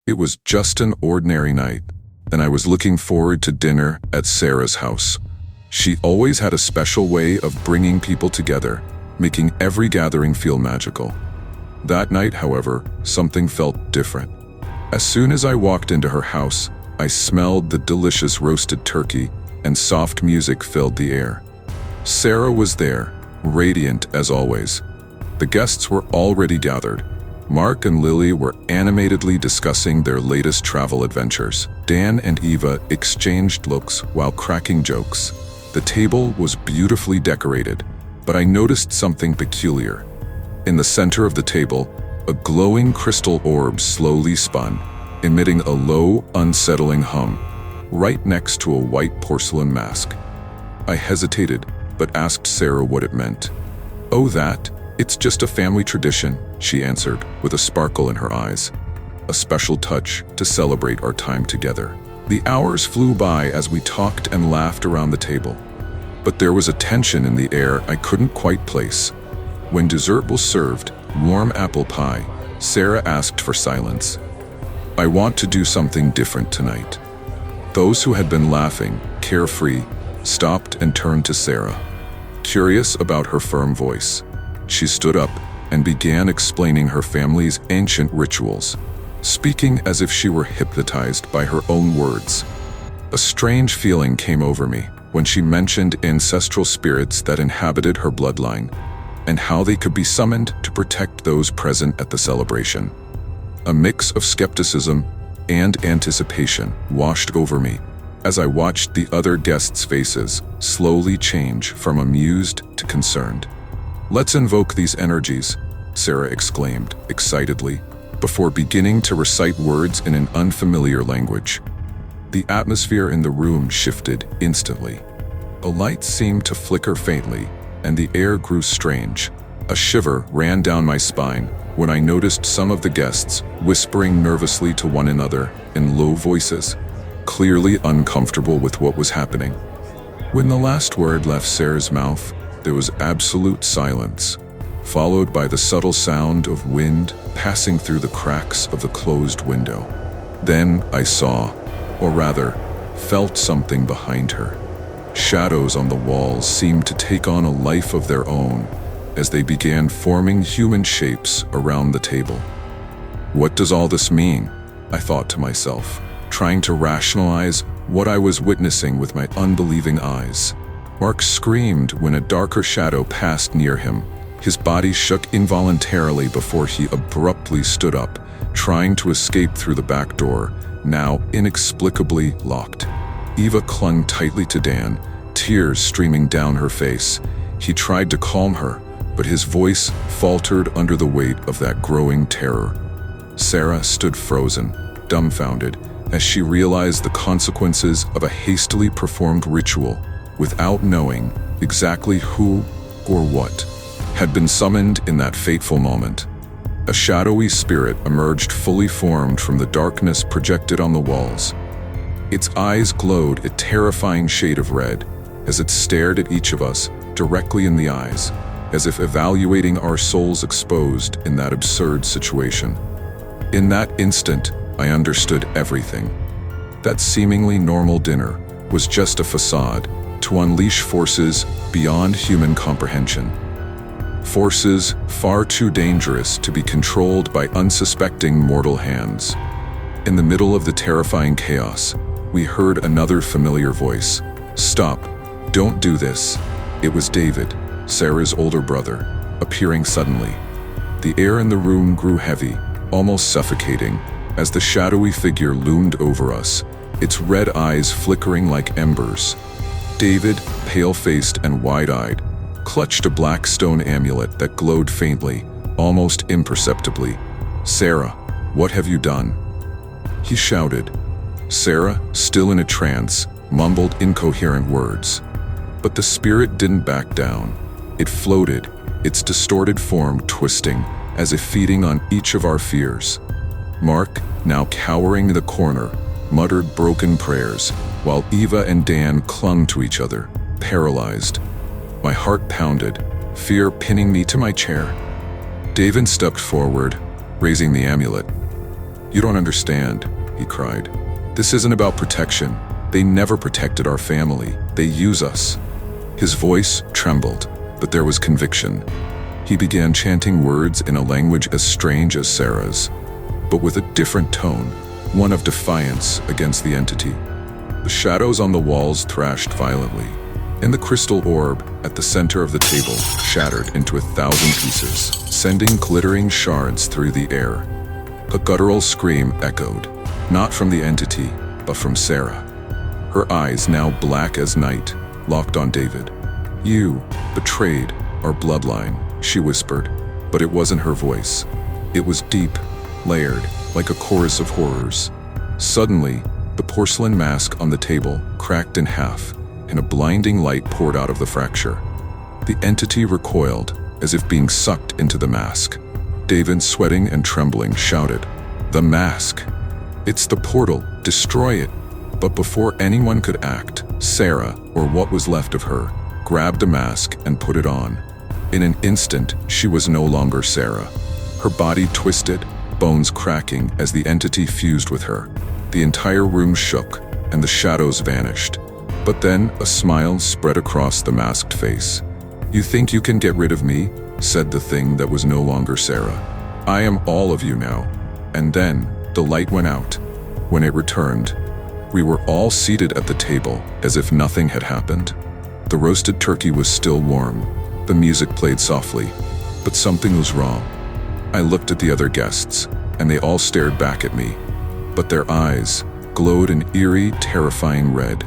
It was just an ordinary night, and I was looking forward to dinner at Sarah's house. She always had a special way of bringing people together, making every gathering feel magical. That night, however, something felt different. As soon as I walked into her house, I smelled the delicious roasted turkey, and soft music filled the air. Sarah was there, radiant as always. The guests were already gathered. Mark and Lily were animatedly discussing their latest travel adventures. Dan and Eva exchanged looks while cracking jokes. The table was beautifully decorated, but I noticed something peculiar. In the center of the table, a glowing crystal orb slowly spun, emitting a low, unsettling hum, right next to a white porcelain mask. I hesitated, but asked Sarah what it meant. "Oh, that? It's just a family tradition," she answered, with a sparkle in her eyes. A special touch to celebrate our time together. The hours flew by as we talked and laughed around the table. But there was a tension in the air I couldn't quite place. When dessert was served, warm apple pie, Sarah asked for silence. "I want to do something different tonight." Those who had been laughing, carefree, stopped and turned to Sarah. Curious about her firm voice, she stood up and began explaining her family's ancient rituals, speaking as if she were hypnotized by her own words. A strange feeling came over me when she mentioned ancestral spirits that inhabited her bloodline, and how they could be summoned to protect those present at the celebration. A mix of skepticism and anticipation washed over me as I watched the other guests' faces slowly change from amused to concerned. "Let's invoke these energies," Sarah exclaimed excitedly, before beginning to recite words in an unfamiliar language. The atmosphere in the room shifted instantly. A light seemed to flicker faintly, and the air grew strange. A shiver ran down my spine when I noticed some of the guests whispering nervously to one another in low voices, clearly uncomfortable with what was happening. When the last word left Sarah's mouth, there was absolute silence, followed by the subtle sound of wind passing through the cracks of the closed window. Then I saw, or rather, felt something behind her. Shadows on the walls seemed to take on a life of their own as they began forming human shapes around the table. What does all this mean? I thought to myself, trying to rationalize what I was witnessing with my unbelieving eyes. Mark screamed when a darker shadow passed near him. His body shook involuntarily before he abruptly stood up, trying to escape through the back door, now inexplicably locked. Eva clung tightly to Dan, tears streaming down her face. He tried to calm her, but his voice faltered under the weight of that growing terror. Sarah stood frozen, dumbfounded, as she realized the consequences of a hastily performed ritual without knowing exactly who or what had been summoned in that fateful moment. A shadowy spirit emerged fully formed from the darkness projected on the walls. Its eyes glowed a terrifying shade of red as it stared at each of us directly in the eyes, as if evaluating our souls exposed in that absurd situation. In that instant, I understood everything. That seemingly normal dinner was just a facade to unleash forces beyond human comprehension. Forces far too dangerous to be controlled by unsuspecting mortal hands. In the middle of the terrifying chaos, we heard another familiar voice. "Stop, don't do this." It was David, Sarah's older brother, appearing suddenly. The air in the room grew heavy, almost suffocating, as the shadowy figure loomed over us, its red eyes flickering like embers. David, pale-faced and wide-eyed, clutched a black stone amulet that glowed faintly, almost imperceptibly. "Sarah, what have you done?" he shouted. Sarah, still in a trance, mumbled incoherent words. But the spirit didn't back down. It floated, its distorted form twisting, as if feeding on each of our fears. Mark, now cowering in the corner, muttered broken prayers, while Eva and Dan clung to each other, paralyzed. My heart pounded, fear pinning me to my chair. David stepped forward, raising the amulet. "You don't understand," he cried. "This isn't about protection. They never protected our family. They use us." His voice trembled, but there was conviction. He began chanting words in a language as strange as Sarah's, but with a different tone, one of defiance against the entity. The shadows on the walls thrashed violently, and the crystal orb at the center of the table shattered into 1,000 pieces, sending glittering shards through the air. A guttural scream echoed, not from the entity, but from Sarah. Her eyes, now black as night, locked on David. "You betrayed our bloodline," she whispered, but it wasn't her voice. It was deep, layered, like a chorus of horrors. Suddenly, the porcelain mask on the table cracked in half, and a blinding light poured out of the fracture. The entity recoiled, as if being sucked into the mask. David, sweating and trembling, shouted, "The mask! It's the portal! Destroy it!" But before anyone could act, Sarah, or what was left of her, grabbed the mask and put it on. In an instant, she was no longer Sarah. Her body twisted, bones cracking as the entity fused with her. The entire room shook, and the shadows vanished. But then a smile spread across the masked face. "You think you can get rid of me?" said the thing that was no longer Sarah. "I am all of you now." And then the light went out. When it returned, we were all seated at the table as if nothing had happened. The roasted turkey was still warm. The music played softly, but something was wrong. I looked at the other guests, and they all stared back at me, but their eyes glowed an eerie, terrifying red.